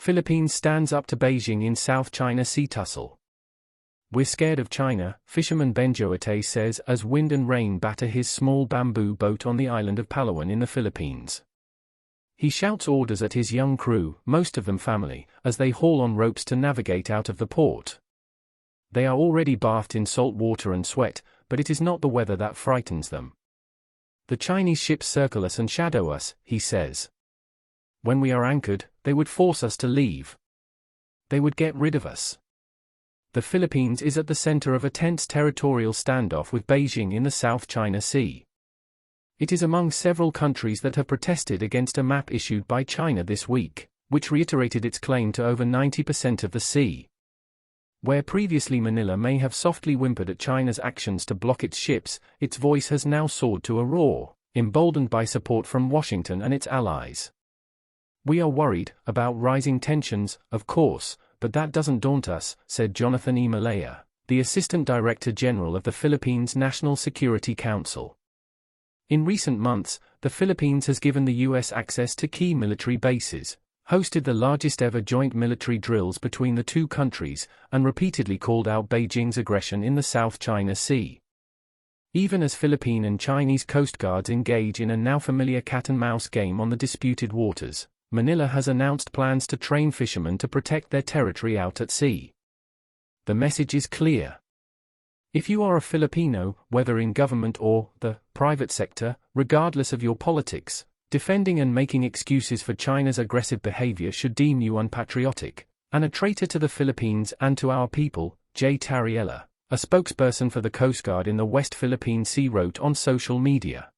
Philippines stands up to Beijing in South China Sea tussle. We're scared of China, fisherman Benjoate says as wind and rain batter his small bamboo boat on the island of Palawan in the Philippines. He shouts orders at his young crew, most of them family, as they haul on ropes to navigate out of the port. They are already bathed in salt water and sweat, but it is not the weather that frightens them. The Chinese ships circle us and shadow us, he says. When we are anchored, they would force us to leave. They would get rid of us. The Philippines is at the center of a tense territorial standoff with Beijing in the South China Sea. It is among several countries that have protested against a map issued by China this week, which reiterated its claim to over 90% of the sea. Where previously Manila may have softly whimpered at China's actions to block its ships, its voice has now soared to a roar, emboldened by support from Washington and its allies. We are worried about rising tensions, of course, but that doesn't daunt us, said Jonathan E. Malaya, the Assistant Director General of the Philippines National Security Council. In recent months, the Philippines has given the U.S. access to key military bases, hosted the largest ever joint military drills between the two countries, and repeatedly called out Beijing's aggression in the South China Sea. Even as Philippine and Chinese coast guards engage in a now familiar cat-and-mouse game on the disputed waters, Manila has announced plans to train fishermen to protect their territory out at sea. The message is clear. If you are a Filipino, whether in government or the private sector, regardless of your politics, defending and making excuses for China's aggressive behavior should deem you unpatriotic, and a traitor to the Philippines and to our people, J. Tariella, a spokesperson for the Coast Guard in the West Philippine Sea, wrote on social media.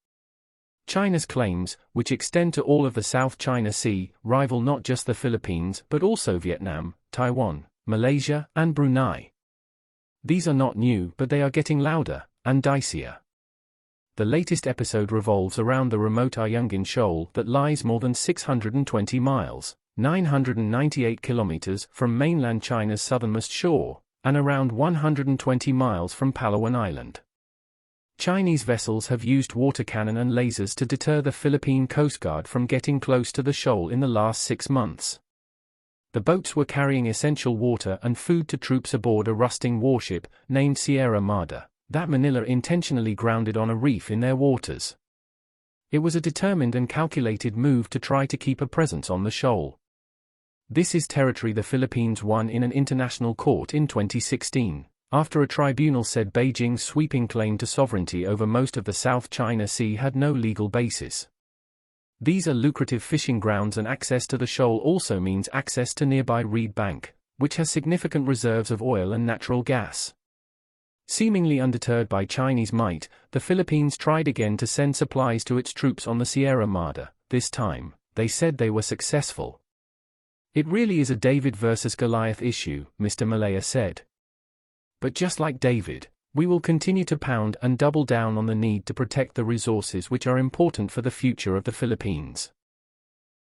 China's claims, which extend to all of the South China Sea, rival not just the Philippines but also Vietnam, Taiwan, Malaysia, and Brunei. These are not new, but they are getting louder and dicier. The latest episode revolves around the remote Ayungin Shoal that lies more than 620 miles, 998 kilometers from mainland China's southernmost shore, and around 120 miles from Palawan Island. Chinese vessels have used water cannon and lasers to deter the Philippine Coast Guard from getting close to the shoal in the last 6 months. The boats were carrying essential water and food to troops aboard a rusting warship, named Sierra Madre, that Manila intentionally grounded on a reef in their waters. It was a determined and calculated move to try to keep a presence on the shoal. This is territory the Philippines won in an international court in 2016. After a tribunal said Beijing's sweeping claim to sovereignty over most of the South China Sea had no legal basis. These are lucrative fishing grounds, and access to the shoal also means access to nearby Reed Bank, which has significant reserves of oil and natural gas. Seemingly undeterred by Chinese might, the Philippines tried again to send supplies to its troops on the Sierra Madre. This time, they said they were successful. It really is a David versus Goliath issue, Mr. Malaya said. But just like David, we will continue to pound and double down on the need to protect the resources which are important for the future of the Philippines.